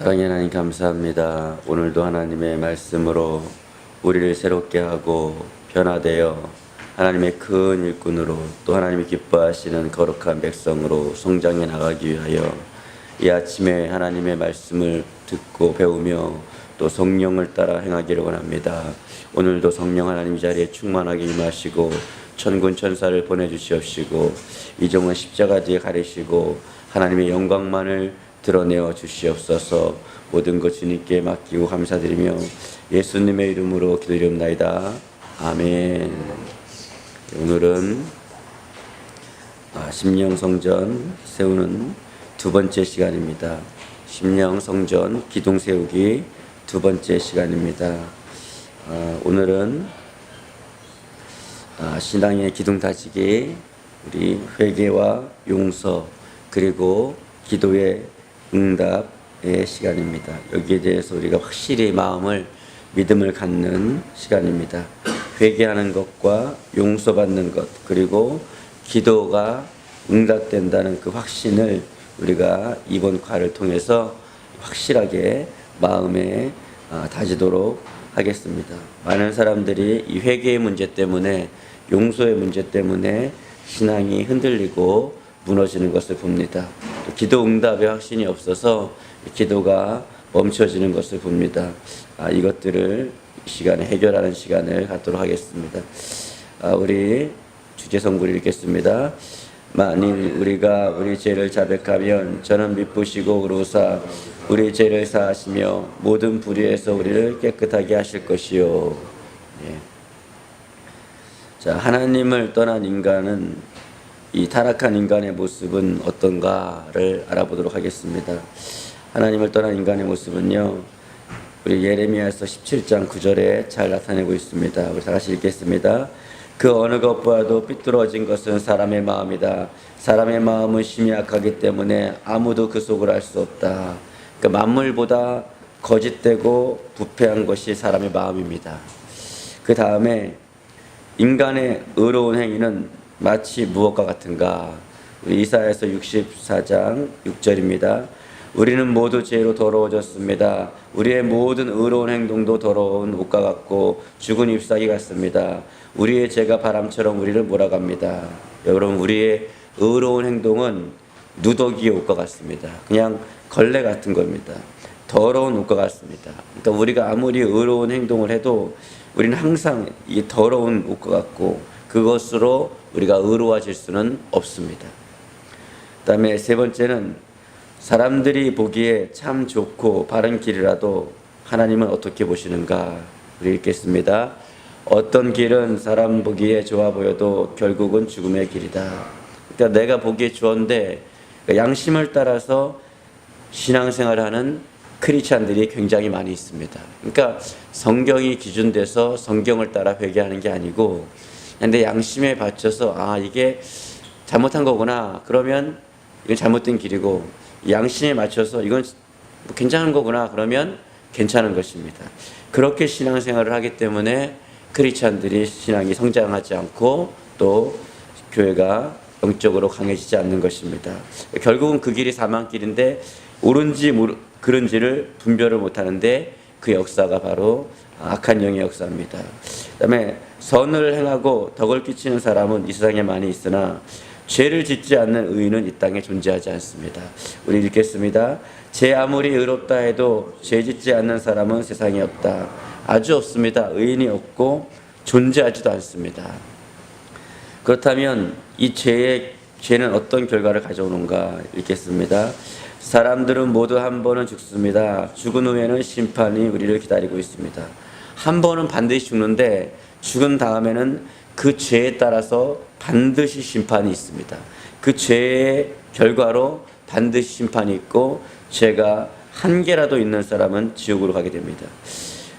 사랑의 하나님 감사합니다. 오늘도 하나님의 말씀으로 우리를 새롭게 하고 변화되어 하나님의 큰 일꾼으로 또 하나님이 기뻐하시는 거룩한 백성으로 성장해 나가기 위하여 이 아침에 하나님의 말씀을 듣고 배우며 또 성령을 따라 행하기를 원합니다. 오늘도 성령 하나님 자리에 충만하게 임하시고 천군 천사를 보내주시옵시고 이종은 십자가 뒤에 가리시고 하나님의 영광만을 드러내어 주시옵소서. 모든 것 주님께 맡기고 감사드리며 예수님의 이름으로 기도드립나이다. 아멘. 오늘은 심령성전 세우는 두 번째 시간입니다. 심령성전 기둥 세우기 두 번째 시간입니다. 오늘은 신앙의 기둥 다지기, 우리 회개와 용서 그리고 기도의 응답의 시간입니다. 여기에 대해서 우리가 확실히 믿음을 갖는 시간입니다. 회개하는 것과 용서받는 것 그리고 기도가 응답된다는 그 확신을 우리가 이번 과를 통해서 확실하게 마음에 다지도록 하겠습니다. 많은 사람들이 이 회개의 문제 때문에 용서의 문제 때문에 신앙이 흔들리고 무너지는 것을 봅니다. 또 기도 응답의 확신이 없어서 기도가 멈춰지는 것을 봅니다. 이것들을 이 시간에 해결하는 시간을 갖도록 하겠습니다. 우리 주제성구를 읽겠습니다. 만일 우리가 우리 죄를 자백하면 저는 미쁘시고 의로우사 우리 죄를 사하시며 모든 불의에서 우리를 깨끗하게 하실 것이요. 자, 하나님을 떠난 인간은 이 타락한 인간의 모습은 어떤가를 알아보도록 하겠습니다. 하나님을 떠난 인간의 모습은요, 우리 예레미야서 17장 9절에 잘 나타내고 있습니다. 우리 다 같이 읽겠습니다. 그 어느 것보다도 삐뚤어진 것은 사람의 마음이다. 사람의 마음은 심히 약하기 때문에 아무도 그 속을 알 수 없다. 그러니까 만물보다 거짓되고 부패한 것이 사람의 마음입니다. 그 다음에 인간의 의로운 행위는 마치 무엇과 같은가? 우리 이사야서 64장 6절입니다. 우리는 모두 죄로 더러워졌습니다. 우리의 모든 의로운 행동도 더러운 옷과 같고 죽은 잎사귀 같습니다. 우리의 죄가 바람처럼 우리를 몰아갑니다. 여러분, 우리의 의로운 행동은 누더기의 옷과 같습니다. 그냥 걸레 같은 겁니다. 더러운 옷과 같습니다. 그러니까 우리가 아무리 의로운 행동을 해도 우리는 항상 이 더러운 옷과 같고 그것으로 우리가 의로워질 수는 없습니다. 그 다음에 세 번째는 사람들이 보기에 참 좋고 바른 길이라도 하나님은 어떻게 보시는가? 우리 읽겠습니다. 어떤 길은 사람 보기에 좋아 보여도 결국은 죽음의 길이다. 그러니까 내가 보기에 좋은데 양심을 따라서 신앙생활을 하는 크리스찬들이 굉장히 많이 있습니다. 그러니까 성경이 기준돼서 성경을 따라 회개하는 게 아니고 근데 양심에 받쳐서 이게 잘못한 거구나. 그러면 이건 잘못된 길이고 양심에 맞춰서 이건 괜찮은 거구나. 그러면 괜찮은 것입니다. 그렇게 신앙생활을 하기 때문에 크리스찬들이 신앙이 성장하지 않고 또 교회가 영적으로 강해지지 않는 것입니다. 결국은 그 길이 사망길인데 옳은지 그른지를 분별을 못하는데 그 역사가 바로 악한 영의 역사입니다. 그 다음에 선을 행하고 덕을 끼치는 사람은 이 세상에 많이 있으나 죄를 짓지 않는 의인은 이 땅에 존재하지 않습니다. 우리 읽겠습니다. 죄 아무리 의롭다 해도 죄 짓지 않는 사람은 세상에 없다. 아주 없습니다. 의인이 없고 존재하지도 않습니다. 그렇다면 이 죄는 어떤 결과를 가져오는가 읽겠습니다. 사람들은 모두 한 번은 죽습니다. 죽은 후에는 심판이 우리를 기다리고 있습니다. 한 번은 반드시 죽는데 죽은 다음에는 그 죄에 따라서 반드시 심판이 있습니다. 그 죄의 결과로 반드시 심판이 있고 죄가 한 개라도 있는 사람은 지옥으로 가게 됩니다.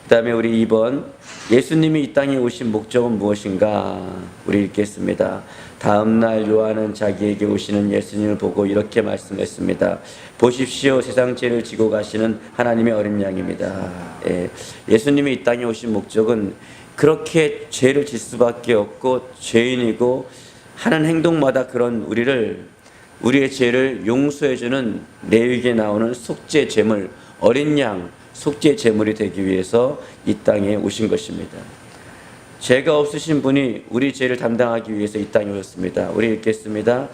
그 다음에 우리 2번 예수님이 이 땅에 오신 목적은 무엇인가? 우리 읽겠습니다. 다음날 요한은 자기에게 오시는 예수님을 보고 이렇게 말씀했습니다. 보십시오, 세상 죄를 지고 가시는 하나님의 어린 양입니다. 예수님이 이 땅에 오신 목적은 그렇게 죄를 질 수밖에 없고 죄인이고 하는 행동마다 그런 우리의 죄를 용서해주는 레위기에 나오는 속죄 제물 어린 양 속죄 제물이 되기 위해서 이 땅에 오신 것입니다. 죄가 없으신 분이 우리 죄를 담당하기 위해서 이 땅에 오셨습니다. 우리 읽겠습니다.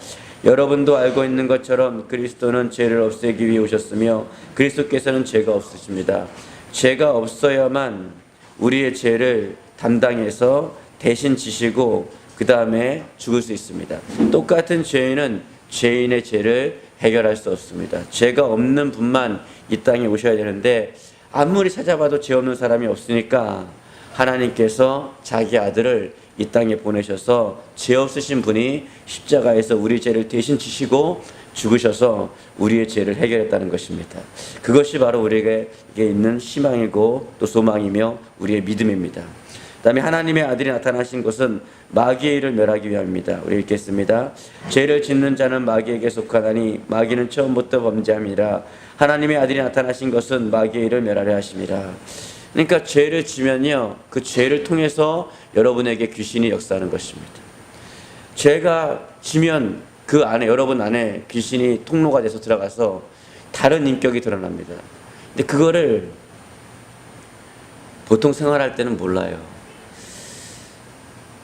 여러분도 알고 있는 것처럼 그리스도는 죄를 없애기 위해 오셨으며 그리스도께서는 죄가 없으십니다. 죄가 없어야만 우리의 죄를 담당해서 대신 지시고 그 다음에 죽을 수 있습니다. 똑같은 죄인은 죄인의 죄를 해결할 수 없습니다. 죄가 없는 분만 이 땅에 오셔야 되는데 아무리 찾아봐도 죄 없는 사람이 없으니까 하나님께서 자기 아들을 이 땅에 보내셔서 죄 없으신 분이 십자가에서 우리 죄를 대신 지시고 죽으셔서 우리의 죄를 해결했다는 것입니다. 그것이 바로 우리에게 있는 희망이고 또 소망이며 우리의 믿음입니다. 그 다음에 하나님의 아들이 나타나신 것은 마귀의 일을 멸하기 위함입니다. 우리 읽겠습니다. 죄를 짓는 자는 마귀에게 속하나니 마귀는 처음부터 범죄함이라. 하나님의 아들이 나타나신 것은 마귀의 일을 멸하려 하심이라. 그러니까 죄를 지면요, 그 죄를 통해서 여러분에게 귀신이 역사하는 것입니다. 죄가 지면 그 안에, 여러분 안에 귀신이 통로가 돼서 들어가서 다른 인격이 드러납니다. 근데 그거를 보통 생활할 때는 몰라요.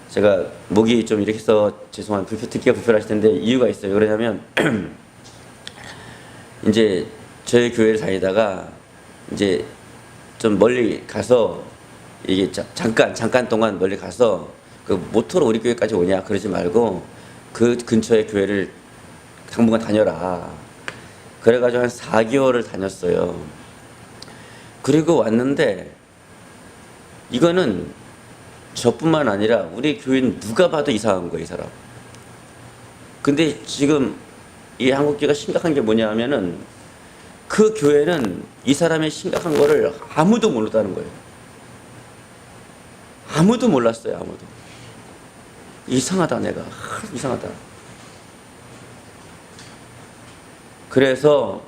제가 목이 좀 이렇게 해서 죄송한 듣기가 불편하실 텐데 이유가 있어요. 그러냐면 이제 저희 교회를 다니다가 이제 좀 멀리 가서 이게 잠깐 동안 멀리 가서 그 모토로 우리 교회까지 오냐 그러지 말고 그 근처에 교회를 당분간 다녀라. 그래가지고 한 4개월을 다녔어요. 그리고 왔는데 이거는 저뿐만 아니라 우리 교회는 누가 봐도 이상한 거예요, 이 사람. 근데 지금 이 한국교회가 심각한 게 뭐냐 하면은 그 교회는 이 사람의 심각한 거를 아무도 몰랐다는 거예요. 아무도 몰랐어요, 아무도. 이상하다, 내가. 이상하다. 그래서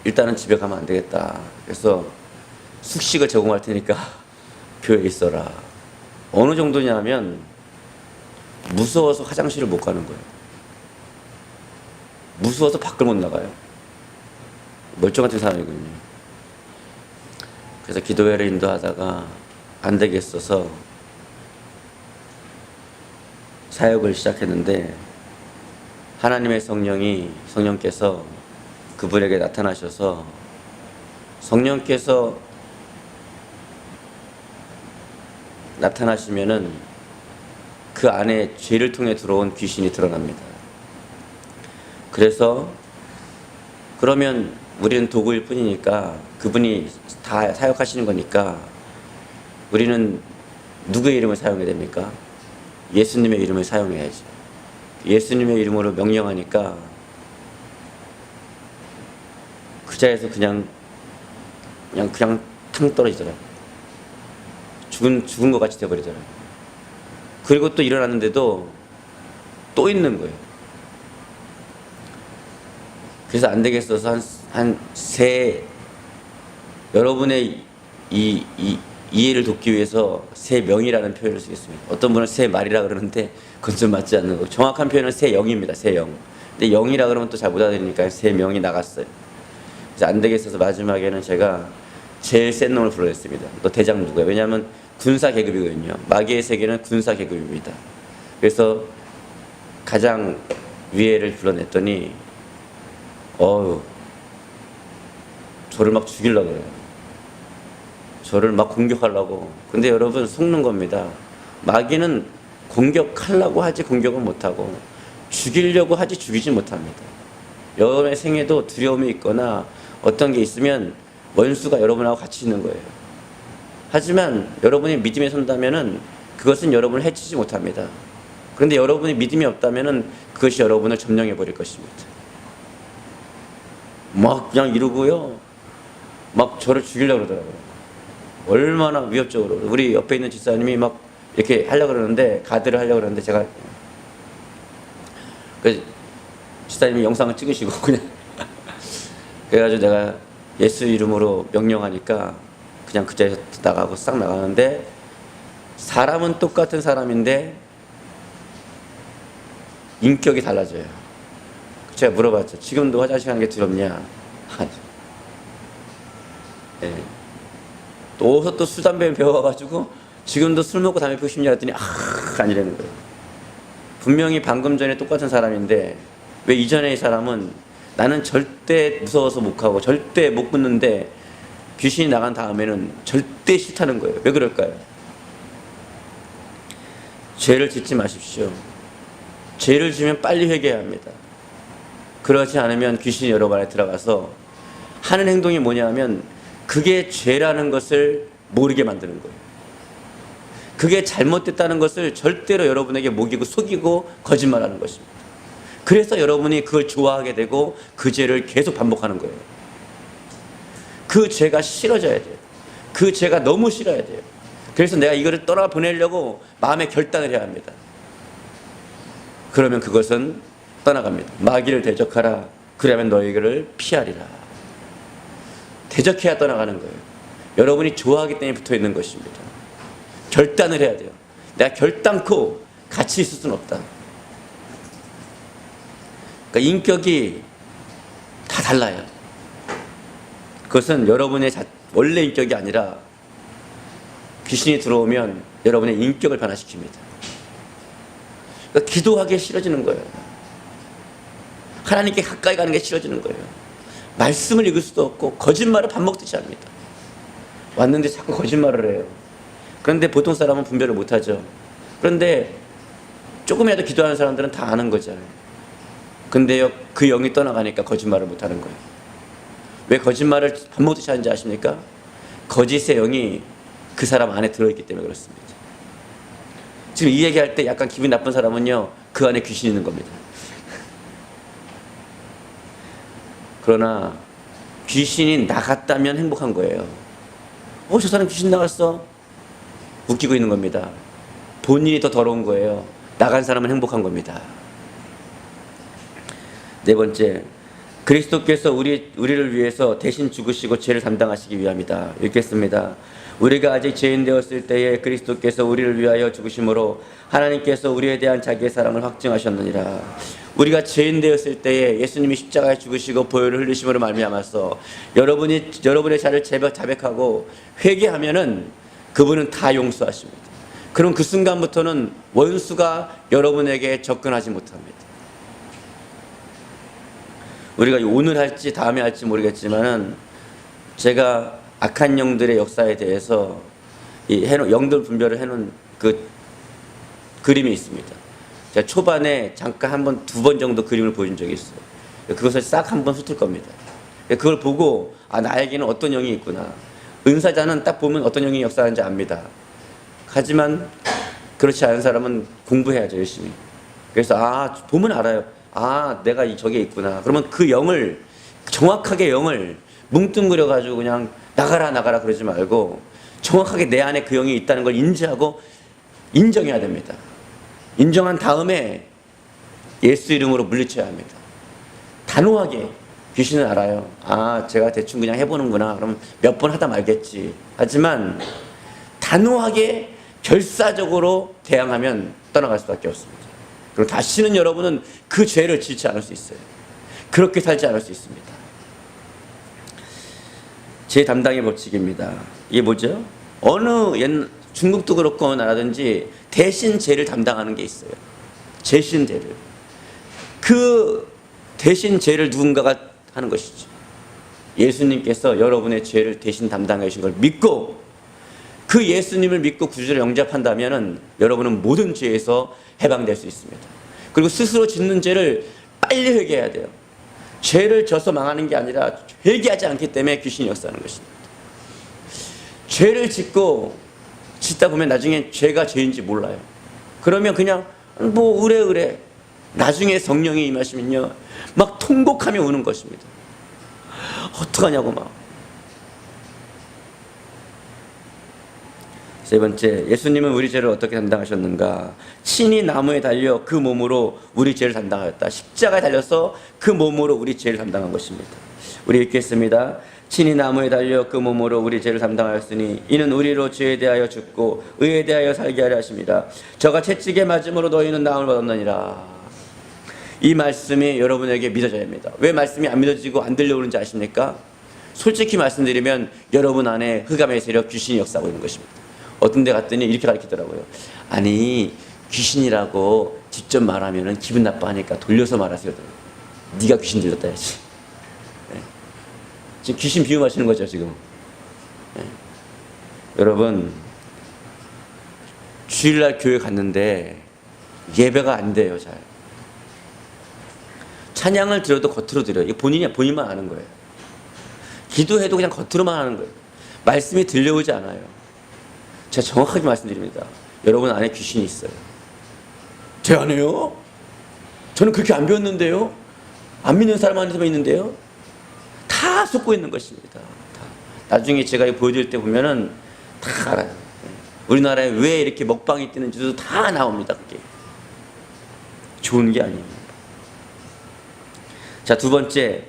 일단은 집에 가면 안 되겠다. 그래서 숙식을 제공할 테니까 교회에 있어라. 어느 정도냐면 무서워서 화장실을 못 가는 거예요. 무서워서 밖을 못 나가요. 멀쩡 같은 사람이거든요. 그래서 기도회를 인도하다가 안 되겠어서 사역을 시작했는데 하나님의 성령께서 그분에게 나타나셔서 성령께서 나타나시면은 그 안에 죄를 통해 들어온 귀신이 드러납니다. 그래서 그러면 우리는 도구일 뿐이니까 그분이 다 사역하시는 거니까 우리는 누구의 이름을 사용해야 됩니까? 예수님의 이름을 사용해야지. 예수님의 이름으로 명령하니까 그 자리에서 그냥 탕 떨어지더라고요. 죽은 것 같이 돼버리더라고요. 그리고 또 일어났는데도 또 있는 거예요. 그래서 안 되겠어서 여러분의 이해를 돕기 위해서 새 명이라는 표현을 쓰겠습니다. 어떤 분은 새 말이라 그러는데 그건 좀 맞지 않는 거. 정확한 표현은 새 영입니다. 새 영. 근데 영이라 그러면 또 잘 못 알아들으니까 새 명이 나갔어요. 그래서 안 되겠어서 마지막에는 제가 제일 센 놈을 불러냈습니다. 너 대장 누구야? 왜냐하면 군사 계급이거든요. 마귀의 세계는 군사 계급입니다. 그래서 가장 위에를 불러냈더니 저를 막 죽이려고 그래요. 저를 막 공격하려고. 근데 여러분 속는 겁니다. 마귀는 공격하려고 하지 공격은 못하고 죽이려고 하지 죽이지 못합니다. 여러분의 생에도 두려움이 있거나 어떤 게 있으면 원수가 여러분하고 같이 있는 거예요. 하지만 여러분이 믿음에 선다면은 그것은 여러분을 해치지 못합니다. 그런데 여러분이 믿음이 없다면은 그것이 여러분을 점령해 버릴 것입니다. 막 그냥 이러고요. 막 저를 죽이려고 그러더라고요. 얼마나 위협적으로. 우리 옆에 있는 집사님이 막 이렇게 하려고 그러는데, 가드를 하려고 그러는데 제가 그 집사님이 영상을 찍으시고 그냥 그래가지고 내가 예수 이름으로 명령하니까 그냥 그 자리에서 나가고 싹 나가는데, 사람은 똑같은 사람인데 인격이 달라져요. 제가 물어봤죠. 지금도 화장실 가는 게 두렵냐? 네. 또 어디서 또 술, 담배 배워가지고 지금도 술 먹고 담배 피우고 싶냐 했더니 아니라는 거예요. 분명히 방금 전에 똑같은 사람인데 왜 이전의 사람은 나는 절대 무서워서 못 가고 절대 못 붙는데 귀신이 나간 다음에는 절대 싫다는 거예요. 왜 그럴까요? 죄를 짓지 마십시오. 죄를 지면 빨리 회개해야 합니다. 그렇지 않으면 귀신이 여러분 안에 들어가서 하는 행동이 뭐냐면 그게 죄라는 것을 모르게 만드는 거예요. 그게 잘못됐다는 것을 절대로 여러분에게 먹이고 속이고 거짓말하는 것입니다. 그래서 여러분이 그걸 좋아하게 되고 그 죄를 계속 반복하는 거예요. 그 죄가 싫어져야 돼요. 그 죄가 너무 싫어야 돼요. 그래서 내가 이거를 떠나보내려고 마음의 결단을 해야 합니다. 그러면 그것은 떠나갑니다. 마귀를 대적하라. 그러면 너희를 피하리라. 대적해야 떠나가는 거예요. 여러분이 좋아하기 때문에 붙어있는 것입니다. 결단을 해야 돼요. 내가 결단코 같이 있을 수는 없다. 그러니까 인격이 다 달라요. 그것은 여러분의 원래 인격이 아니라 귀신이 들어오면 여러분의 인격을 변화시킵니다. 그러니까 기도하기 싫어지는 거예요. 하나님께 가까이 가는 게 싫어지는 거예요. 말씀을 읽을 수도 없고 거짓말을 밥 먹듯이 합니다. 왔는데 자꾸 거짓말을 해요. 그런데 보통 사람은 분별을 못하죠. 그런데 조금이라도 기도하는 사람들은 다 아는 거잖아요. 근데요, 그 영이 떠나가니까 거짓말을 못하는 거예요. 왜 거짓말을 밥 먹듯이 하는지 아십니까? 거짓의 영이 그 사람 안에 들어있기 때문에 그렇습니다. 지금 이 얘기할 때 약간 기분 나쁜 사람은요, 그 안에 귀신이 있는 겁니다. 그러나 귀신이 나갔다면 행복한 거예요. 저 사람 귀신 나갔어. 웃기고 있는 겁니다. 본인이 더 더러운 거예요. 나간 사람은 행복한 겁니다. 네 번째, 그리스도께서 우리를 위해서 대신 죽으시고 죄를 담당하시기 위함이다. 읽겠습니다. 우리가 아직 죄인 되었을 때에 그리스도께서 우리를 위하여 죽으심으로 하나님께서 우리에 대한 자기의 사랑을 확증하셨느니라. 우리가 죄인 되었을 때에 예수님이 십자가에 죽으시고 보혈을 흘리심으로 말미암아서 여러분의 죄를 자백하고 회개하면은 그분은 다 용서하십니다. 그럼 그 순간부터는 원수가 여러분에게 접근하지 못합니다. 우리가 오늘 할지 다음에 할지 모르겠지만은 제가 악한 영들의 역사에 대해서 영들 분별을 해놓은 그 그림이 있습니다. 제가 초반에 잠깐 한 번, 두 번 정도 그림을 보여준 적이 있어요. 그것을 싹 한 번 훑을 겁니다. 그걸 보고 나에게는 어떤 영이 있구나. 은사자는 딱 보면 어떤 영이 역사하는지 압니다. 하지만 그렇지 않은 사람은 공부해야죠, 열심히. 그래서 보면 알아요. 내가 저게 있구나. 그러면 그 영을 정확하게 영을 뭉뚱그려 가지고 그냥 나가라 그러지 말고 정확하게 내 안에 그 영이 있다는 걸 인지하고 인정해야 됩니다. 인정한 다음에 예수 이름으로 물리쳐야 합니다. 단호하게. 귀신은 알아요. 제가 대충 그냥 해보는구나. 그럼 몇 번 하다 말겠지. 하지만 단호하게 결사적으로 대항하면 떠나갈 수밖에 없습니다. 그리고 다시는 여러분은 그 죄를 짓지 않을 수 있어요. 그렇게 살지 않을 수 있습니다. 제 담당의 법칙입니다. 이게 뭐죠? 어느 중국도 그렇고 어느 나라든지 대신 죄를 담당하는 게 있어요. 대신 죄를. 그 대신 죄를 누군가가 하는 것이죠. 예수님께서 여러분의 죄를 대신 담당해 주신 걸 믿고 그 예수님을 믿고 구주를 영접한다면 여러분은 모든 죄에서 해방될 수 있습니다. 그리고 스스로 짓는 죄를 빨리 회개해야 돼요. 죄를 져서 망하는 게 아니라 회개하지 않기 때문에 귀신이 역사하는 것입니다. 죄를 짓다 보면 나중에 죄가 죄인지 몰라요. 그러면 그냥 의뢰 나중에 성령이 임하시면요 막 통곡하며 우는 것입니다. 어떡하냐고 막. 세 번째, 예수님은 우리 죄를 어떻게 담당하셨는가? 친히 나무에 달려 그 몸으로 우리 죄를 담당하였다. 십자가에 달려서 그 몸으로 우리 죄를 담당한 것입니다. 우리 읽겠습니다. 친히 나무에 달려 그 몸으로 우리 죄를 담당하였으니 이는 우리로 죄에 대하여 죽고 의에 대하여 살게 하려 하심이라. 저가 채찍에 맞음으로 너희는 나음을 받았느니라. 이 말씀이 여러분에게 믿어져야 합니다. 왜 말씀이 안 믿어지고 안 들려오는지 아십니까? 솔직히 말씀드리면 여러분 안에 흑암의 세력, 귀신이 역사하고 있는 것입니다. 어떤 데 갔더니 이렇게 가르치더라고요. 아니 귀신이라고 직접 말하면 기분 나빠하니까 돌려서 말하세요. 네가 귀신 들렸다 해야지. 네. 지금 귀신 비유하시는 거죠 지금. 네. 여러분 주일날 교회 갔는데 예배가 안 돼요. 잘 찬양을 드려도 겉으로 드려요. 이거 본인만 아는 거예요. 기도해도 그냥 겉으로만 하는 거예요. 말씀이 들려오지 않아요. 제가 정확하게 말씀드립니다. 여러분 안에 귀신이 있어요. 제 안에요? 저는 그렇게 안 배웠는데요? 안 믿는 사람 안에서만 있는데요? 다 속고 있는 것입니다. 다. 나중에 제가 이거 보여드릴 때 보면은 다 알아요. 우리나라에 왜 이렇게 먹방이 뜨는지도 다 나옵니다. 그게 좋은 게 아니에요. 자, 두 번째,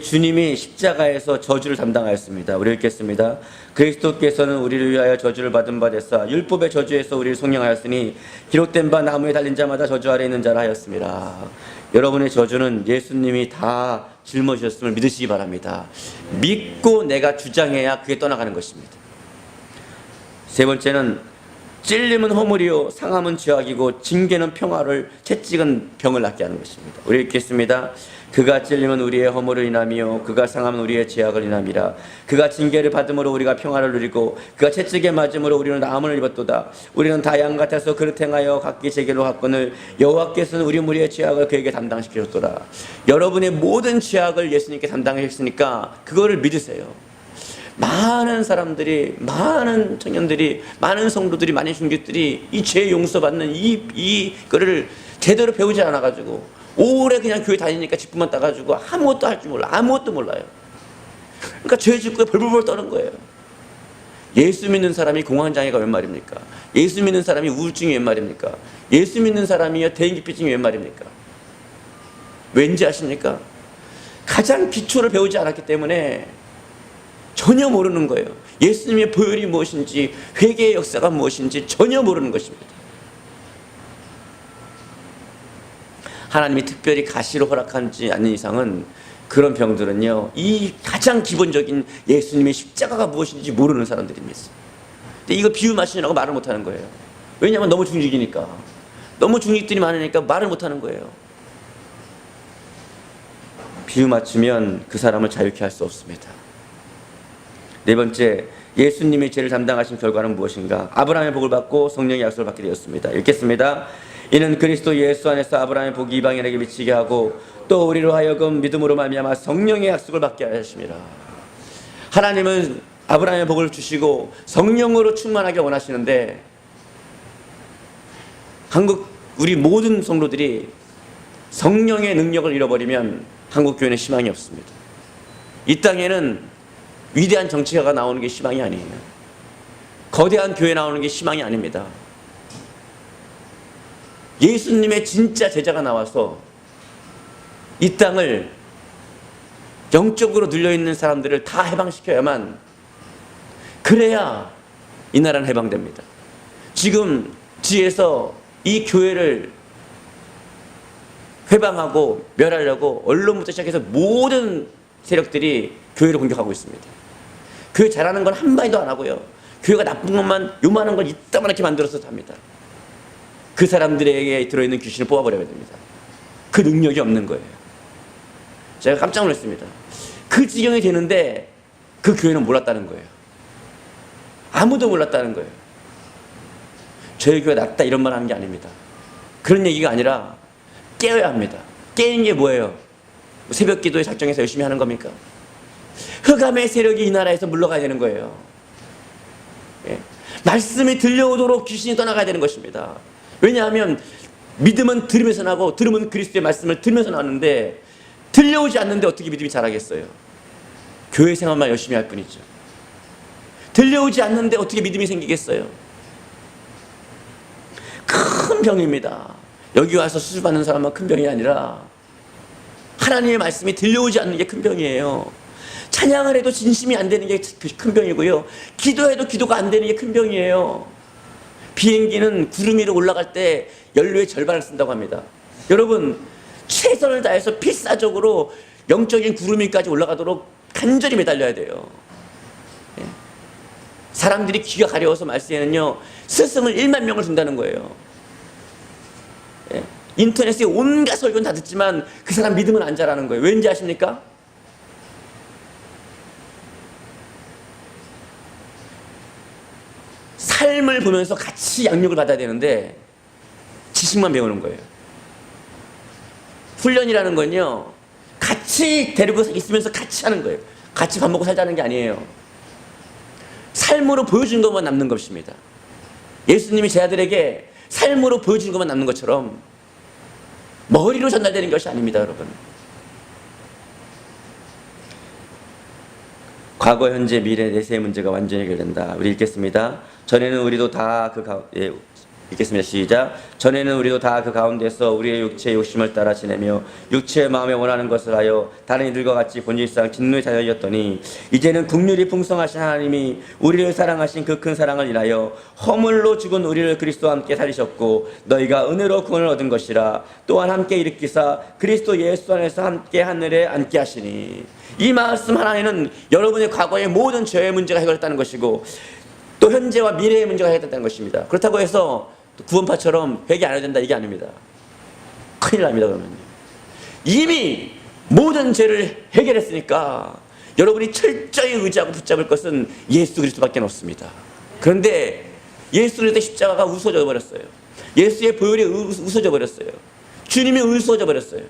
주님이 십자가에서 저주를 담당하였습니다. 우리 읽겠습니다. 그리스도께서는 우리를 위하여 저주를 받은 바 되사 율법의 저주에서 우리를 속량하였으니 기록된 바 나무에 달린 자마다 저주 아래 있는 자라 하였습니다. 여러분의 저주는 예수님이 다 짊어지셨음을 믿으시기 바랍니다. 믿고 내가 주장해야 그게 떠나가는 것입니다. 세 번째는 찔림은 허물이요 상함은 죄악이고 징계는 평화를 채찍은 병을 낫게 하는 것입니다. 우리 읽겠습니다. 그가 찔림은 우리의 허물을 인하며 그가 상함은 우리의 죄악을 인함이라. 그가 징계를 받음으로 우리가 평화를 누리고 그가 채찍에 맞음으로 우리는 나음을 입었도다. 우리는 다 양 같아서 그릇 행하여 각기 제게로 갔거늘 여호와께서는 우리 무리의 죄악을 그에게 담당시키셨도다. 여러분의 모든 죄악을 예수님께 담당하셨으니까 그거를 믿으세요. 많은 사람들이, 많은 청년들이, 많은 성도들이, 많은 중직들이 이 죄 용서받는 이거를 제대로 배우지 않아가지고 오래 그냥 교회 다니니까 직분만 따가지고 아무것도 할 줄 몰라. 아무것도 몰라요. 그러니까 죄 짓고 벌벌벌 떠는 거예요. 예수 믿는 사람이 공황장애가 웬 말입니까? 예수 믿는 사람이 우울증이 웬 말입니까? 예수 믿는 사람이 대인기피증이 웬 말입니까? 왠지 아십니까? 가장 기초를 배우지 않았기 때문에 전혀 모르는 거예요. 예수님의 보혈이 무엇인지, 회개의 역사가 무엇인지 전혀 모르는 것입니다. 하나님이 특별히 가시로 허락하지 않는 이상은 그런 병들은요, 이 가장 기본적인 예수님의 십자가가 무엇인지 모르는 사람들입니다. 근데 이거 비유 맞추느라고 말을 못하는 거예요. 왜냐하면 너무 중직이니까. 너무 중직들이 많으니까 말을 못하는 거예요. 비유 맞추면 그 사람을 자유케 할 수 없습니다. 네 번째, 예수님이 죄를 담당하신 결과는 무엇인가? 아브라함의 복을 받고 성령의 약속을 받게 되었습니다. 읽겠습니다. 이는 그리스도 예수 안에서 아브라함의 복이 이방인에게 미치게 하고 또 우리로 하여금 믿음으로 말미암아 성령의 약속을 받게 하십니다. 하나님은 아브라함의 복을 주시고 성령으로 충만하게 원하시는데 우리 모든 성도들이 성령의 능력을 잃어버리면 한국 교회는 희망이 없습니다. 이 땅에는 위대한 정치가가 나오는 게 희망이 아니에요. 거대한 교회 나오는 게 희망이 아닙니다. 예수님의 진짜 제자가 나와서 이 땅을 영적으로 눌려있는 사람들을 다 해방시켜야만, 그래야 이 나라는 해방됩니다. 지금 지에서 이 교회를 회방하고 멸하려고 언론부터 시작해서 모든 세력들이 교회를 공격하고 있습니다. 교회 잘하는 건 한마디도 안 하고요. 교회가 나쁜 것만 요만한 걸 이따만하게 만들어서 합니다. 그 사람들에게 들어있는 귀신을 뽑아버려야 됩니다. 그 능력이 없는 거예요. 제가 깜짝 놀랐습니다. 그 지경이 되는데 그 교회는 몰랐다는 거예요. 아무도 몰랐다는 거예요. 저희 교회 낫다 이런 말 하는 게 아닙니다. 그런 얘기가 아니라 깨어야 합니다. 깨는 게 뭐예요? 새벽 기도에 작정해서 열심히 하는 겁니까? 흑암의 세력이 이 나라에서 물러가야 되는 거예요. 예. 말씀이 들려오도록 귀신이 떠나가야 되는 것입니다. 왜냐하면 믿음은 들으면서 나고 들으면 그리스도의 말씀을 들으면서 나는데 들려오지 않는데 어떻게 믿음이 자라겠어요? 교회 생활만 열심히 할 뿐이죠. 들려오지 않는데 어떻게 믿음이 생기겠어요? 큰 병입니다. 여기 와서 수술받는 사람만 큰 병이 아니라 하나님의 말씀이 들려오지 않는 게 큰 병이에요. 찬양을 해도 진심이 안 되는 게 큰 병이고요. 기도해도 기도가 안 되는 게 큰 병이에요. 비행기는 구름 위로 올라갈 때 연료의 절반을 쓴다고 합니다. 여러분, 최선을 다해서 필사적으로 영적인 구름 위까지 올라가도록 간절히 매달려야 돼요. 예. 사람들이 귀가 가려워서 말세에는요 스승을 1만 명을 준다는 거예요. 예. 인터넷에 온갖 설교는 다 듣지만 그 사람 믿음은 안 자라는 거예요. 왠지 아십니까? 삶을 보면서 같이 양육을 받아야 되는데 지식만 배우는 거예요. 훈련이라는 건요 같이 데리고 있으면서 같이 하는 거예요. 같이 밥 먹고 살자는 게 아니에요. 삶으로 보여준 것만 남는 것입니다. 예수님이 제 아들에게 삶으로 보여준 것만 남는 것처럼 머리로 전달되는 것이 아닙니다, 여러분. 과거, 현재, 미래, 내세의 문제가 완전히 해결된다. 우리 읽겠습니다. 전에는 우리도 다 읽겠습니다. 시작. 전에는 우리도 다 그 가운데서 우리의 육체의 욕심을 따라 지내며 육체의 마음에 원하는 것을 하여 다른 이들과 같이 본질상 진노의 자녀였더니 이제는 긍휼이 풍성하신 하나님이 우리를 사랑하신 그 큰 사랑을 인하여 허물로 죽은 우리를 그리스도와 함께 살리셨고 너희가 은혜로 구원을 얻은 것이라. 또한 함께 일으키사 그리스도 예수 안에서 함께 하늘에 앉게 하시니. 이 말씀 하나에는 여러분의 과거의 모든 죄의 문제가 해결됐다는 것이고 또 현재와 미래의 문제가 해결됐다는 것입니다. 그렇다고 해서 구원파처럼 회개 안 해야 된다 이게 아닙니다. 큰일 납니다. 그러면 이미 모든 죄를 해결했으니까 여러분이 철저히 의지하고 붙잡을 것은 예수 그리스도밖에 없습니다. 그런데 예수 그리스도의 십자가가 우스워져 버렸어요. 예수의 보혈이 우스워져 버렸어요. 주님이 우스워져 버렸어요.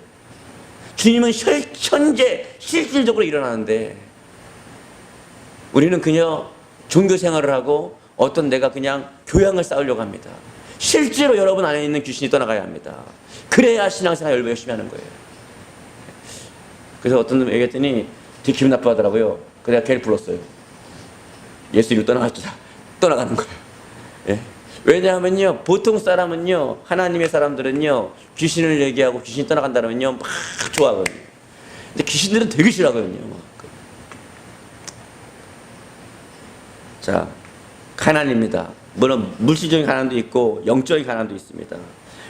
주님은 현재 실질적으로 일어나는데 우리는 그냥 종교 생활을 하고 어떤 내가 그냥 교양을 쌓으려고 합니다. 실제로 여러분 안에 있는 귀신이 떠나가야 합니다. 그래야 신앙생활 열심히 하는 거예요. 그래서 어떤 분 얘기했더니 되게 기분 나빠하더라고요. 그래서 내가 걔를 불렀어요. 예수 이거 떠나가는 거예요. 예. 왜냐하면요 보통 사람은요 하나님의 사람들은요 귀신을 얘기하고 귀신이 떠나간다면요 막 좋아하거든요. 근데 귀신들은 되게 싫어하거든요. 자, 가난입니다. 물론 물질적인 가난도 있고 영적인 가난도 있습니다.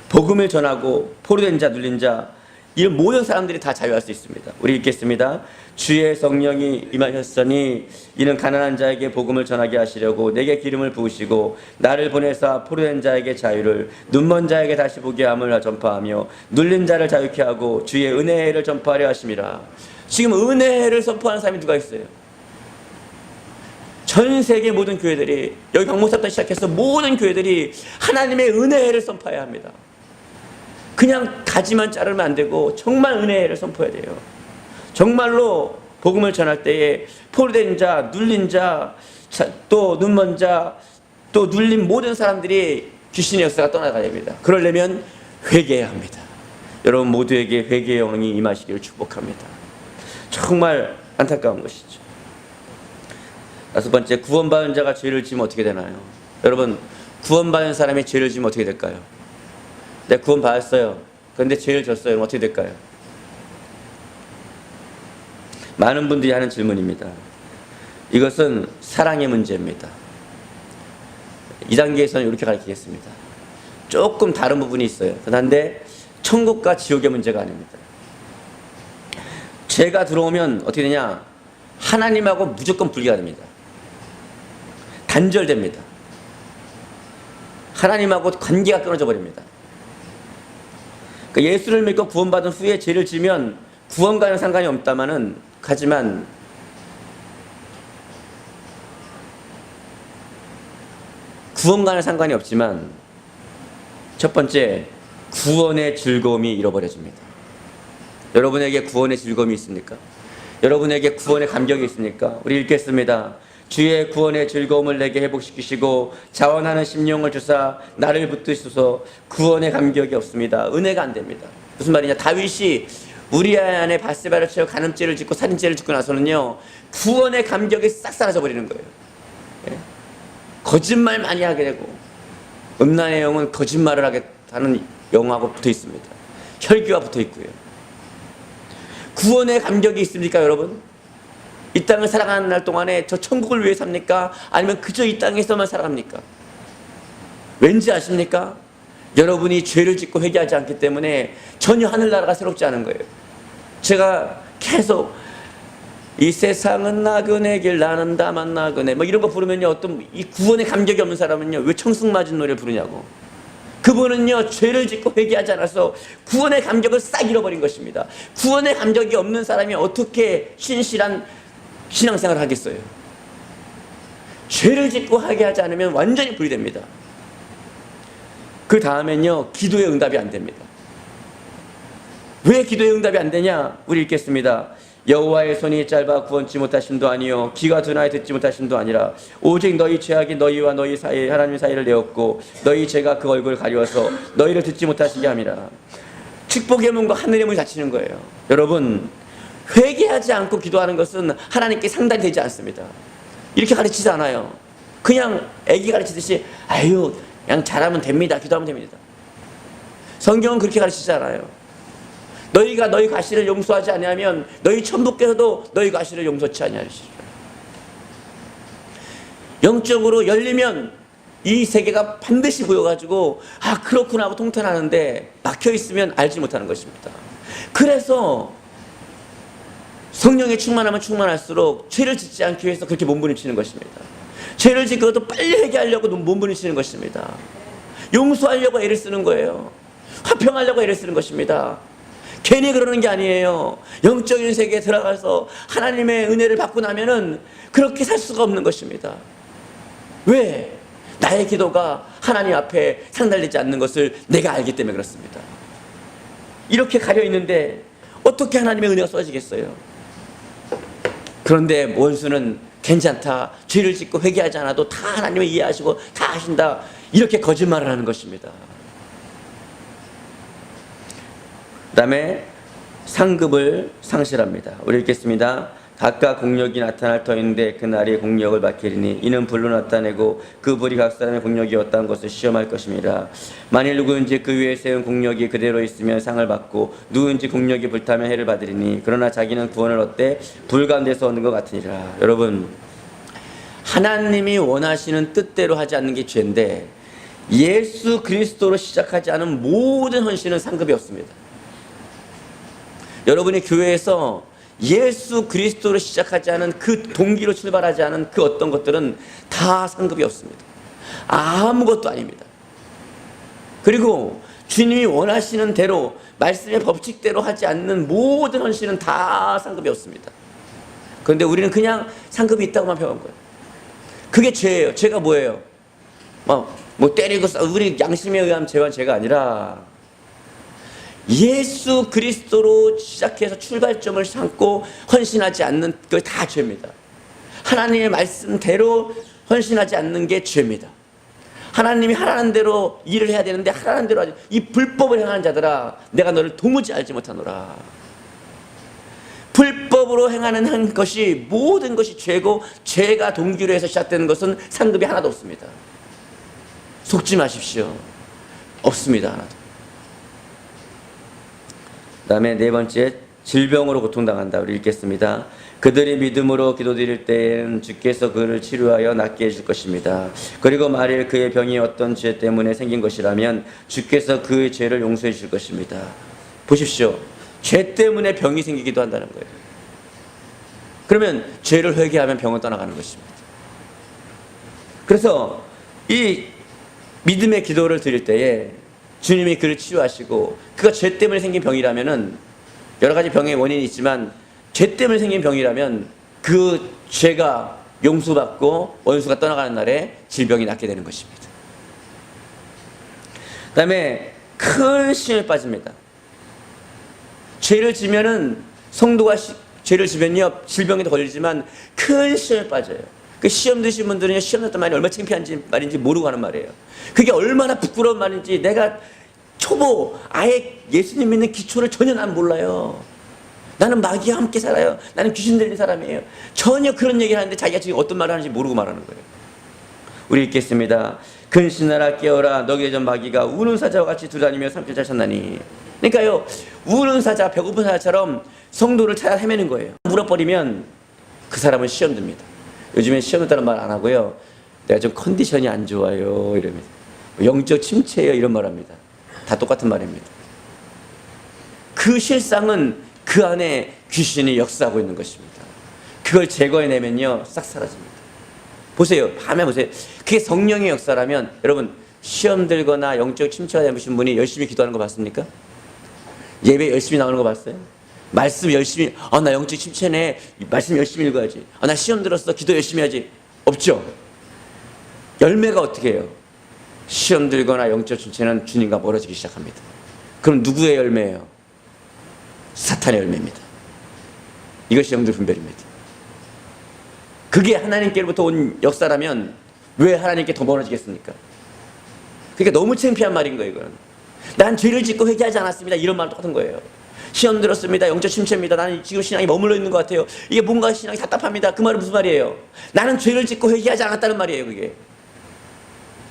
복음을 전하고 포로된 자, 눌린 자 이런 모든 사람들이 다 자유할 수 있습니다. 우리 읽겠습니다. 주의 성령이 임하셨으니 이는 가난한 자에게 복음을 전하게 하시려고 내게 기름을 부으시고 나를 보내사 포로된 자에게 자유를 눈먼 자에게 다시 보게 함을 전파하며 눌린 자를 자유케 하고 주의 은혜를 전파하려 하심이라. 지금 은혜를 선포하는 사람이 누가 있어요? 전 세계 모든 교회들이 여기 박목사부터 시작해서 모든 교회들이 하나님의 은혜를 선포해야 합니다. 그냥 가지만 자르면 안 되고 정말 은혜를 선포해야 돼요. 정말로 복음을 전할 때에 포로된 자, 눌린 자, 또 눈먼 자, 또 눌린 모든 사람들이 귀신의 역사가 떠나가야 됩니다. 그러려면 회개해야 합니다. 여러분 모두에게 회개의 영이 임하시기를 축복합니다. 정말 안타까운 것이죠. 다섯 번째, 구원받은 자가 죄를 지으면 어떻게 되나요? 여러분 구원받은 사람이 죄를 지으면 어떻게 될까요? 내가 구원받았어요. 그런데 죄를 졌어요. 그럼 어떻게 될까요? 많은 분들이 하는 질문입니다. 이것은 사랑의 문제입니다. 2단계에서는 이렇게 가르치겠습니다. 조금 다른 부분이 있어요. 그런데 천국과 지옥의 문제가 아닙니다. 죄가 들어오면 어떻게 되냐? 하나님하고 무조건 분리가 됩니다. 단절됩니다. 하나님하고 관계가 끊어져 버립니다. 그러니까 예수를 믿고 구원받은 후에 죄를 지면 구원과는 상관이 없다마는 하지만 구원과는 상관이 없지만 첫 번째 구원의 즐거움이 잃어버려집니다. 여러분에게 구원의 즐거움이 있습니까? 여러분에게 구원의 감격이 있습니까? 우리 읽겠습니다. 주의 구원의 즐거움을 내게 회복시키시고 자원하는 심령을 주사 나를 붙드소서. 구원의 감격이 없습니다. 은혜가 안 됩니다. 무슨 말이냐? 다윗이 우리아 안에 바세바를 채워 간음죄를 짓고 살인죄를 짓고 나서는요 구원의 감격이 싹 사라져 버리는 거예요. 예? 거짓말 많이 하게 되고 음란의 영은 거짓말을 하는 영하고 붙어 있습니다. 혈기와 붙어 있고요. 구원의 감격이 있습니까, 여러분? 이 땅을 살아가는 날 동안에 저 천국을 위해 삽니까? 아니면 그저 이 땅에서만 살아갑니까? 왠지 아십니까? 여러분이 죄를 짓고 회개하지 않기 때문에 전혀 하늘나라가 새롭지 않은 거예요. 제가 계속 이 세상은 나그네 길 나는 다만 나그네 뭐 이런 거 부르면요, 어떤 이 구원의 감격이 없는 사람은요 왜 청승맞은 노래를 부르냐고. 그분은요 죄를 짓고 회개하지 않아서 구원의 감격을 싹 잃어버린 것입니다. 구원의 감격이 없는 사람이 어떻게 신실한 신앙생활을 하겠어요? 죄를 짓고 회개하지 않으면 완전히 불이됩니다. 그 다음엔요 기도의 응답이 안 됩니다. 왜 기도의 응답이 안 되냐? 우리 읽겠습니다. 여호와의 손이 짧아 구원치 못하심도 아니요 귀가 둔하여 듣지 못하심도 아니라 오직 너희 죄악이 너희와 너희 사이에 하나님 사이를 내었고 너희 죄가 그 얼굴을 가려워서 너희를 듣지 못하시게 함이라. 축복의 문과 하늘의 문이 닫히는 거예요. 여러분, 회개하지 않고 기도하는 것은 하나님께 상달이 되지 않습니다. 이렇게 가르치지 않아요. 그냥 애기 가르치듯이 아유 그냥 잘하면 됩니다, 기도하면 됩니다. 성경은 그렇게 가르치지 않아요. 너희가 너희 과실을 용서하지 아니하면 너희 천부께서도 너희 과실을 용서치 아니하시리라. 영적으로 열리면 이 세계가 반드시 보여가지고 아 그렇구나 하고 통탄하는데 막혀있으면 알지 못하는 것입니다. 그래서 성령에 충만하면 충만할수록 죄를 짓지 않기 위해서 그렇게 몸부림치는 것입니다. 죄를 짓고도 빨리 회개하려고 몸부림치는 것입니다. 용서하려고 애를 쓰는 거예요. 화평하려고 애를 쓰는 것입니다. 괜히 그러는 게 아니에요. 영적인 세계에 들어가서 하나님의 은혜를 받고 나면은 그렇게 살 수가 없는 것입니다. 왜? 나의 기도가 하나님 앞에 상달되지 않는 것을 내가 알기 때문에 그렇습니다. 이렇게 가려 있는데 어떻게 하나님의 은혜가 쏟아지겠어요? 그런데 원수는 괜찮다, 죄를 짓고 회개하지 않아도 다 하나님을 이해하시고 다 하신다, 이렇게 거짓말을 하는 것입니다. 그 다음에 상급을 상실합니다. 우리 읽겠습니다. 각각 공력이 나타날 터인데 그날이 공력을 밝히리니 이는 불로 나타내고 그 불이 각 사람의 공력이 어떠한 것을 시험할 것입니다. 만일 누구든지 그 위에 세운 공력이 그대로 있으면 상을 받고 누구든지 공력이 불타면 해를 받으리니 그러나 자기는 구원을 얻되 불 가운데서 얻는 것 같으니라. 여러분, 하나님이 원하시는 뜻대로 하지 않는 게 죄인데 예수 그리스도로 시작하지 않은 모든 헌신은 상급이 없습니다. 여러분이 교회에서 예수 그리스도로 시작하지 않은 그 동기로 출발하지 않은 그 어떤 것들은 다 상급이 없습니다. 아무것도 아닙니다. 그리고 주님이 원하시는 대로 말씀의 법칙대로 하지 않는 모든 헌신은 다 상급이 없습니다. 그런데 우리는 그냥 상급이 있다고만 배운 거예요. 그게 죄예요. 죄가 뭐예요? 뭐 때리고 우리 양심에 의한 죄가 아니라 예수 그리스도로 시작해서 출발점을 삼고 헌신하지 않는 그 다 죄입니다. 하나님의 말씀대로 헌신하지 않는 게 죄입니다. 하나님이 하라는 대로 일을 해야 되는데 하라는 대로 하지, 이 불법을 행하는 자들아 내가 너를 도무지 알지 못하노라. 불법으로 행하는 것이 모든 것이 죄고 죄가 동기로 해서 시작되는 것은 상급이 하나도 없습니다. 속지 마십시오. 없습니다. 하나도. 그 다음에 네 번째, 질병으로 고통당한다. 우리 읽겠습니다. 그들이 믿음으로 기도드릴 때에는 주께서 그를 치료하여 낫게 해줄 것입니다. 그리고 만일 그의 병이 어떤 죄 때문에 생긴 것이라면 주께서 그의 죄를 용서해 주실 것입니다. 보십시오. 죄 때문에 병이 생기기도 한다는 거예요. 그러면 죄를 회개하면 병은 떠나가는 것입니다. 그래서 이 믿음의 기도를 드릴 때에 주님이 그를 치유하시고 그가 죄 때문에 생긴 병이라면은 여러 가지 병의 원인이 있지만 죄 때문에 생긴 병이라면 그 죄가 용서받고 원수가 떠나가는 날에 질병이 낫게 되는 것입니다. 그 다음에 큰 시험에 빠집니다. 죄를 지면은 성도가 죄를 지면요 질병에도 걸리지만 큰 시험에 빠져요. 그 시험 드신 분들은 시험 났단 말이 얼마나 창피한지 말인지 모르고 하는 말이에요. 그게 얼마나 부끄러운 말인지 내가 초보 아예 예수님 믿는 기초를 전혀 난 몰라요. 나는 마귀와 함께 살아요. 나는 귀신 들린 사람이에요. 전혀 그런 얘기를 하는데 자기가 지금 어떤 말을 하는지 모르고 말하는 거예요. 우리 읽겠습니다. 근신하라 깨어라 너희의 전 마귀가 우는 사자와 같이 두다니며 삼킬 자셨나니. 그러니까요 우는 사자 배고픈 사자처럼 성도를 찾아 헤매는 거예요. 물어버리면 그 사람은 시험 듭니다. 요즘엔 시험 든다는 말 안 하고요 내가 좀 컨디션이 안 좋아요 이러면서 영적 침체예요 이런 말 합니다. 다 똑같은 말입니다. 그 실상은 그 안에 귀신이 역사하고 있는 것입니다. 그걸 제거해내면요 싹 사라집니다. 보세요. 밤에 보세요. 그게 성령의 역사라면 여러분 시험 들거나 영적 침체가 되신 분이 열심히 기도하는 거 봤습니까? 예배 열심히 나오는 거 봤어요? 말씀 열심히 나 영적 침체네. 말씀 열심히 읽어야지. 나 시험 들었어. 기도 열심히 해야지. 없죠? 열매가 어떻게 해요? 시험 들거나 영적 침체는 주님과 멀어지기 시작합니다. 그럼 누구의 열매예요? 사탄의 열매입니다. 이것이 영적 분별입니다. 그게 하나님께로부터 온 역사라면 왜 하나님께 더 멀어지겠습니까? 그러니까 너무 창피한 말인 거예요. 이건. 난 죄를 짓고 회개하지 않았습니다. 이런 말 똑같은 거예요. 시험 들었습니다. 영적 침체입니다. 나는 지금 신앙이 머물러 있는 것 같아요. 이게 뭔가 신앙이 답답합니다. 그 말은 무슨 말이에요? 나는 죄를 짓고 회개하지 않았다는 말이에요. 그게.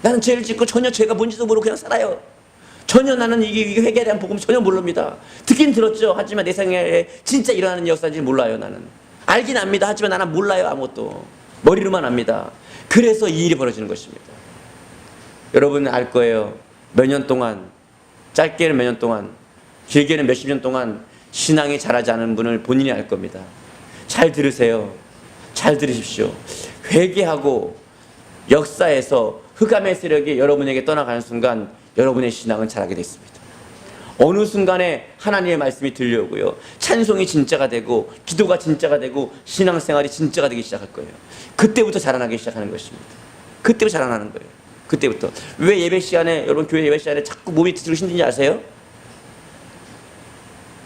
나는 죄를 짓고 전혀 죄가 뭔지도 모르고 그냥 살아요. 전혀 나는 이게 회개에 대한 복음 전혀 모릅니다. 듣긴 들었죠. 하지만 내 생애에 진짜 일어나는 역사인지 몰라요. 나는 알긴 압니다. 하지만 나는 몰라요. 아무것도 머리로만 압니다. 그래서 이 일이 벌어지는 것입니다. 여러분 알 거예요. 몇 년 동안, 짧게는 몇 년 동안, 길게는 몇십 년 동안 신앙이 자라지 않은 분을 본인이 알 겁니다. 잘 들으세요. 잘 들으십시오. 회개하고 역사에서 흑암의 세력이 여러분에게 떠나가는 순간 여러분의 신앙은 자라게 됐습니다. 어느 순간에 하나님의 말씀이 들려오고요. 찬송이 진짜가 되고 기도가 진짜가 되고 신앙생활이 진짜가 되기 시작할 거예요. 그때부터 자라나기 시작하는 것입니다. 그때부터 자라나는 거예요. 그때부터. 왜 예배 시간에 여러분 교회 예배 시간에 자꾸 몸이 뒤로 힘든지 아세요?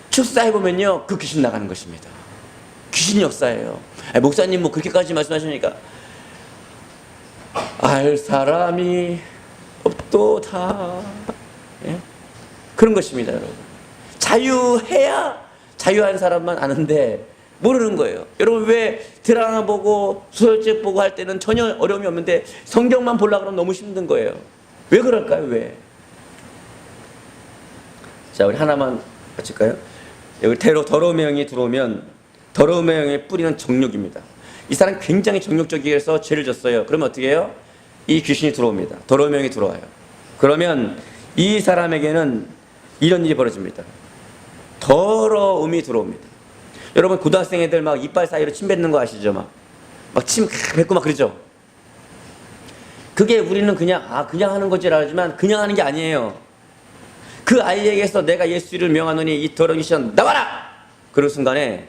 축사해보면요 그 귀신 나가는 것입니다. 귀신 역사예요. 목사님 뭐 그렇게까지 말씀하시니까 알 사람이 없도다. 예? 그런 것입니다. 여러분 자유해야 자유한 사람만 아는데 모르는 거예요. 여러분 왜 드라마 보고 소설책 보고 할 때는 전혀 어려움이 없는데 성경만 보려고 그러면 너무 힘든 거예요. 왜 그럴까요? 왜? 자 우리 하나만 같이까요? 여기 더러운 영이 들어오면 더러운 영의 뿌리는 정욕입니다. 이 사람 굉장히 정욕적이어서 죄를 졌어요. 그러면 어떻게 해요? 이 귀신이 들어옵니다. 더러운 영이 들어와요. 그러면 이 사람에게는 이런 일이 벌어집니다. 더러움이 들어옵니다. 여러분 고등학생 애들 막 이빨 사이로 침 뱉는 거 아시죠? 막 침 뱉고 막 그러죠? 그게 우리는 그냥 하는 거지라 하지만 그냥 하는 게 아니에요. 그 아이에게서 내가 예수를 명하노니 이 더러운 귀신 나와라! 그럴 순간에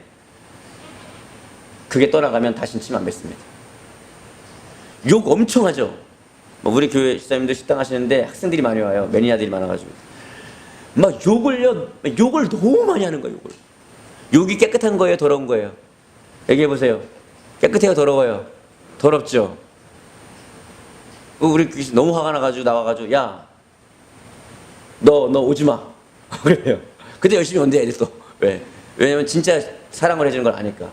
그게 떠나가면 다시는 침 안 뱉습니다. 욕 엄청 하죠. 우리 교회 집사님들 식당 하시는데 학생들이 많이 와요. 매니아들이 많아가지고 막 욕을 너무 많이 하는 거예요. 욕이 깨끗한 거예요, 더러운 거예요? 얘기해 보세요. 깨끗해요, 더러워요? 더럽죠. 우리 귀신 너무 화가 나가지고 나와가지고 야, 너 오지 마. 그래요. 근데 열심히 온대 애들 또. 왜? 왜냐면 진짜 사랑을 해주는 걸 아니까.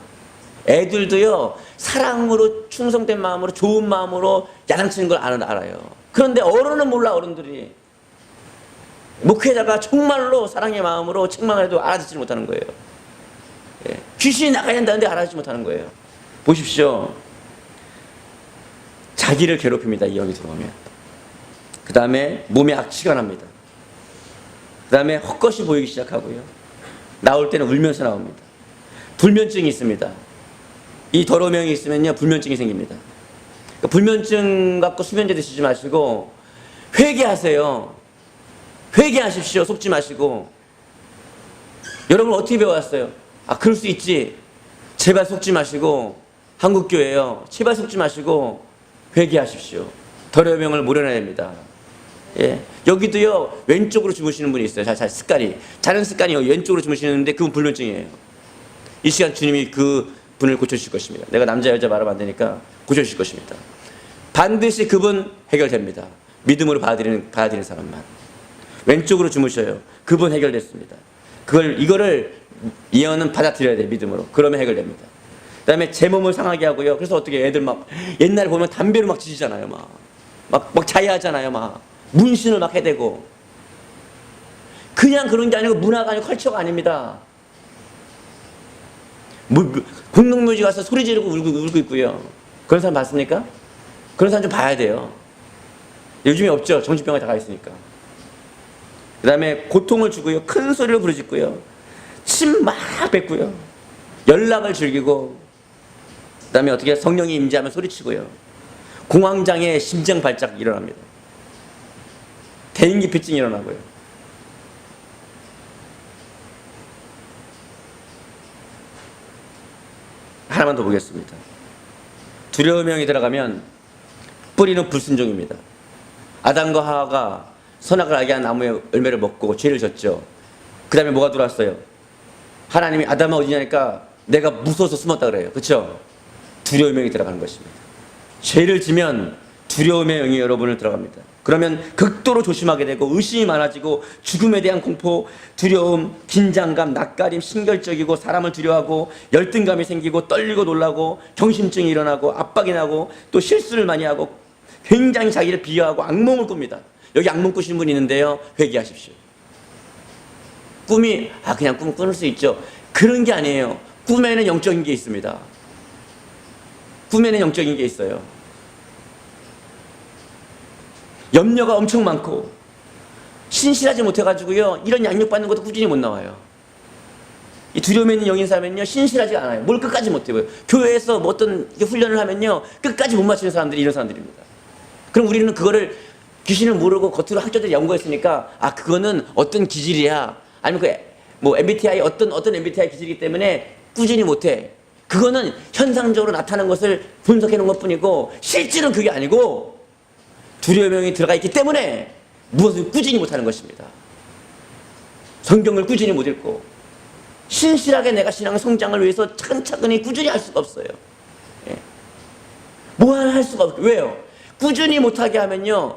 애들도요 사랑으로 충성된 마음으로 좋은 마음으로 야단치는 걸 알아요. 그런데 어른은 몰라. 어른들이 목회자가 정말로 사랑의 마음으로 책망해도 알아듣지 못하는 거예요. 예. 귀신이 나가야 된다는데 알아듣지 못하는 거예요. 보십시오. 자기를 괴롭힙니다. 이 영이 들어오면. 그 다음에 몸에 악취가 납니다. 그 다음에 헛것이 보이기 시작하고요. 나올 때는 울면서 나옵니다. 불면증이 있습니다. 이 더러운 영이 있으면요 불면증이 생깁니다. 그러니까 불면증 갖고 수면제 드시지 마시고 회개하세요. 회개하십시오. 속지 마시고. 여러분 어떻게 배워왔어요? 그럴 수 있지. 제발 속지 마시고 한국교회요. 제발 속지 마시고 회개하십시오. 더러운 영을 몰아내야 됩니다. 예. 여기도요 왼쪽으로 주무시는 분이 있어요. 습관이 자는 습관이 왼쪽으로 주무시는데 그분 불면증이에요. 이 시간 주님이 그 분을 고쳐주실 것입니다. 내가 남자 여자 말하면 안 되니까 고쳐주실 것입니다. 반드시 그분 해결됩니다. 믿음으로 받아들이는 사람만. 왼쪽으로 주무셔요. 그분 해결됐습니다. 이거를 예언은 받아들여야 돼요. 믿음으로. 그러면 해결됩니다. 그 다음에 제 몸을 상하게 하고요. 그래서 어떻게 애들 막 옛날에 보면 담배로 막 지지잖아요. 막 자해하잖아요. 막 문신을 막 해대고. 그냥 그런 게 아니고 문화가 아니고 컬처가 아닙니다. 공동묘지 가서 소리 지르고 울고 있고요. 그런 사람 봤습니까? 그런 사람 좀 봐야 돼요. 요즘에 없죠. 정신병원에 다 가 있으니까. 그 다음에 고통을 주고요. 큰 소리로 부르짖고요. 침 막 뱉고요. 연락을 즐기고, 그 다음에 어떻게 성령이 임재하면 소리치고요. 공황장애 심장 발작 일어납니다. 대인기피증 일어나고요. 하나만 더 보겠습니다. 두려움의 영이 들어가면 뿌리는 불순종입니다. 아담과 하와가 선악을 알게 한 나무의 열매를 먹고 죄를 졌죠. 그 다음에 뭐가 들어왔어요? 하나님이 아담아 어디냐니까 내가 무서워서 숨었다 그래요. 그렇죠? 두려움의 영이 들어가는 것입니다. 죄를 지면 두려움의 영이 여러분을 들어갑니다. 그러면 극도로 조심하게 되고 의심이 많아지고 죽음에 대한 공포, 두려움, 긴장감, 낯가림, 신결적이고 사람을 두려워하고 열등감이 생기고 떨리고 놀라고 경심증이 일어나고 압박이 나고 또 실수를 많이 하고 굉장히 자기를 비하하고 악몽을 꿉니다. 여기 악몽 꾸신 분이 있는데요. 회개하십시오. 꿈이 그냥 꿈 꾸는 수 있죠. 그런 게 아니에요. 꿈에는 영적인 게 있습니다. 꿈에는 영적인 게 있어요. 염려가 엄청 많고 신실하지 못해가지고요 이런 양육받는 것도 꾸준히 못 나와요. 이 두려움에 있는 영인 사람은요 신실하지가 않아요. 뭘 끝까지 못해요. 교회에서 뭐 어떤 훈련을 하면요 끝까지 못 맞추는 사람들이 이런 사람들입니다. 그럼 우리는 그거를 귀신을 모르고 겉으로 학자들이 연구했으니까 그거는 어떤 기질이야, 아니면 뭐 MBTI 어떤 MBTI 기질이기 때문에 꾸준히 못해. 그거는 현상적으로 나타나는 것을 분석해 놓은 것뿐이고 실질은 그게 아니고 두려움의 영이 들어가 있기 때문에 무엇을 꾸준히 못하는 것입니다. 성경을 꾸준히 못 읽고 신실하게 내가 신앙 성장을 위해서 차근차근히 꾸준히 할 수가 없어요. 뭐 하나 할 수가 없어요. 왜요? 꾸준히 못하게 하면요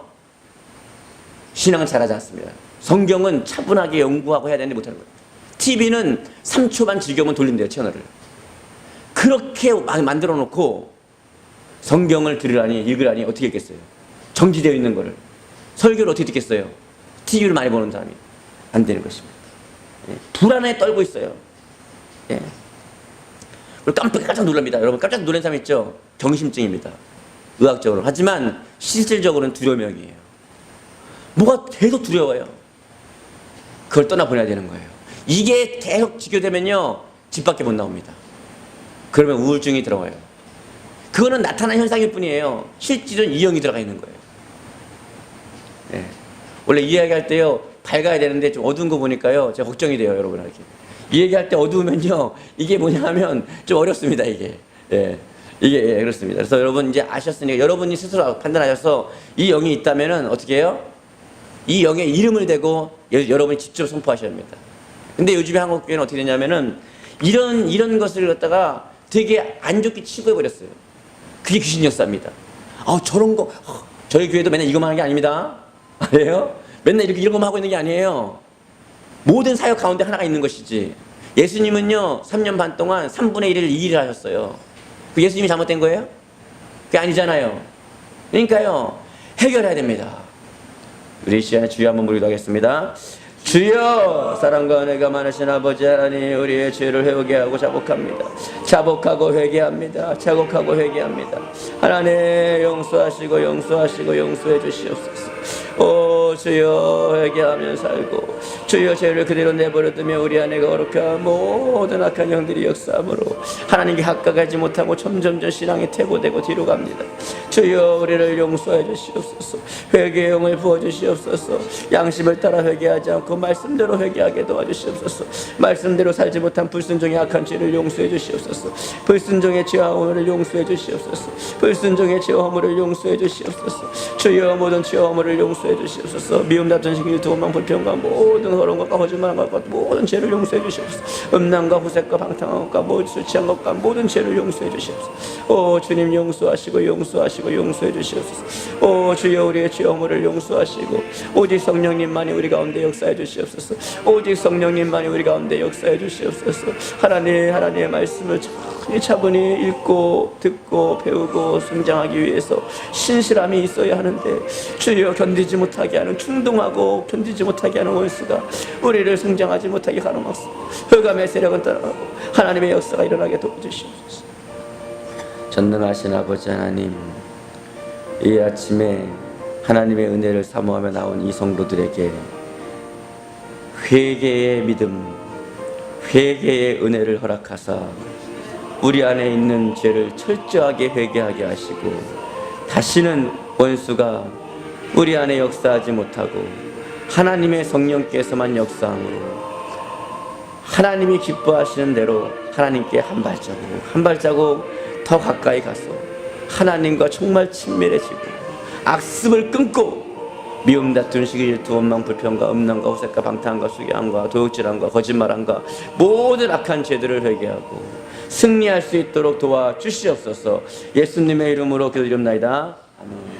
신앙은 잘하지 않습니다. 성경은 차분하게 연구하고 해야 되는데 못하는 거예요. TV는 3초만 즐겨보면 돌린대요, 채널을. 그렇게 만들어 놓고 성경을 들으라니 읽으라니 어떻게 읽겠어요? 정지되어 있는 거를. 설교를 어떻게 듣겠어요? TV를 많이 보는 사람이. 안 되는 것입니다. 불안에 떨고 있어요. 그리고 깜짝 놀랍니다. 여러분 깜짝 놀란 사람 있죠? 경심증입니다. 의학적으로. 하지만 실질적으로는 두려움의 영이에요. 뭐가 계속 두려워요. 그걸 떠나보내야 되는 거예요. 이게 계속 지켜되면요 집 밖에 못 나옵니다. 그러면 우울증이 들어와요. 그거는 나타난 현상일 뿐이에요. 실질은 이 영이 들어가 있는 거예요. 원래 이 이야기할 때요 밝아야 되는데 좀 어두운 거 보니까요 제가 걱정이 돼요, 여러분에게. 이 얘기할 때 어두우면요 이게 뭐냐 하면 좀 어렵습니다. 이게 그렇습니다. 그래서 여러분 이제 아셨으니까 여러분이 스스로 판단하셔서 이 영이 있다면은 어떻게 해요? 이 영의 이름을 대고 여러분이 직접 선포하셔야 합니다. 근데 요즘에 한국교회는 어떻게 되냐면은 이런 것을 갖다가 되게 안 좋게 치부해버렸어요. 그게 귀신 역사입니다. 저런 거 저희 교회도 맨날 이것만 하는 게 아닙니다. 아니에요? 맨날 이런 것만 하고 있는 게 아니에요. 모든 사역 가운데 하나가 있는 것이지. 예수님은요 3년 반 동안 3분의 1을 2일을 하셨어요. 그 예수님이 잘못된 거예요? 그게 아니잖아요. 그러니까요 해결해야 됩니다. 우리 이 시간에 주여 한번 부르기도 하겠습니다. 주여, 사랑과 은혜가 많으신 아버지 하나님, 우리의 죄를 회개하게 하고 자복합니다. 자복하고 회개합니다. 자복하고 회개합니다. 하나님 용서하시고 용서해 주시옵소서. 오 주여, 회개하며 살고 주여 죄를 그대로 내버려두며 우리 안에 거룩한 모든 악한 영들이 역사함으로 하나님께 가까이가지 못하고 점점 신앙이 퇴보되고 뒤로 갑니다. 주여 우리를 용서해 주시옵소서. 회개의 영을 부어주시옵소서. 양심을 따라 회개하지 않고 말씀대로 회개하게 도와주시옵소서. 말씀대로 살지 못한 불순종의 악한 죄를 용서해 주시옵소서. 불순종의 죄와 허물을 용서해 주시옵소서. 불순종의 죄와 허물을 용서해 주시옵소서. 주여 모든 죄와 허물을 용서해 주시옵소서. 미움 다툼 시기 두어망 불평과 모든 허롱 것과 거짓말한 것과 모든 죄를 용서해 주시옵소서. 음란과 후색과 방탕한 것과 술 취한 것과 모든 죄를 용서해 주시옵소서. 오 주님 용서하시고 용서해 주시옵소서. 오 주여 우리의 죄 허물을 용서하시고 오직 성령님만이 우리 가운데 역사해 주시옵소서. 오직 성령님만이 우리 가운데 역사해 주시옵소서. 하나님의 말씀을 차분히 읽고 듣고 배우고 성장하기 위해서 신실함이 있어야 하는데 주여 견디지 못하게 하는 충동하고 견디지 못하게 하는 원수가 우리를 성장하지 못하게 가로막습니다. 흑암의 세력은 따라가고 하나님의 역사가 일어나게 도와주시옵소서. 전능하신 아버지 하나님, 이 아침에 하나님의 은혜를 사모하며 나온 이 성도들에게 회개의 믿음, 회개의 은혜를 허락하사 우리 안에 있는 죄를 철저하게 회개하게 하시고 다시는 원수가 우리 안에 역사하지 못하고 하나님의 성령께서만 역사함으로 하나님이 기뻐하시는 대로 하나님께 한 발자국 더 가까이 가서 하나님과 정말 친밀해지고 악습을 끊고 미움, 다툼, 시기, 질투, 원망, 불평과 음란과 호색과 방탕과 수괴함과 도둑질함과 거짓말함과 모든 악한 죄들을 회개하고 승리할 수 있도록 도와주시옵소서. 예수님의 이름으로 기도드립나이다. 아멘.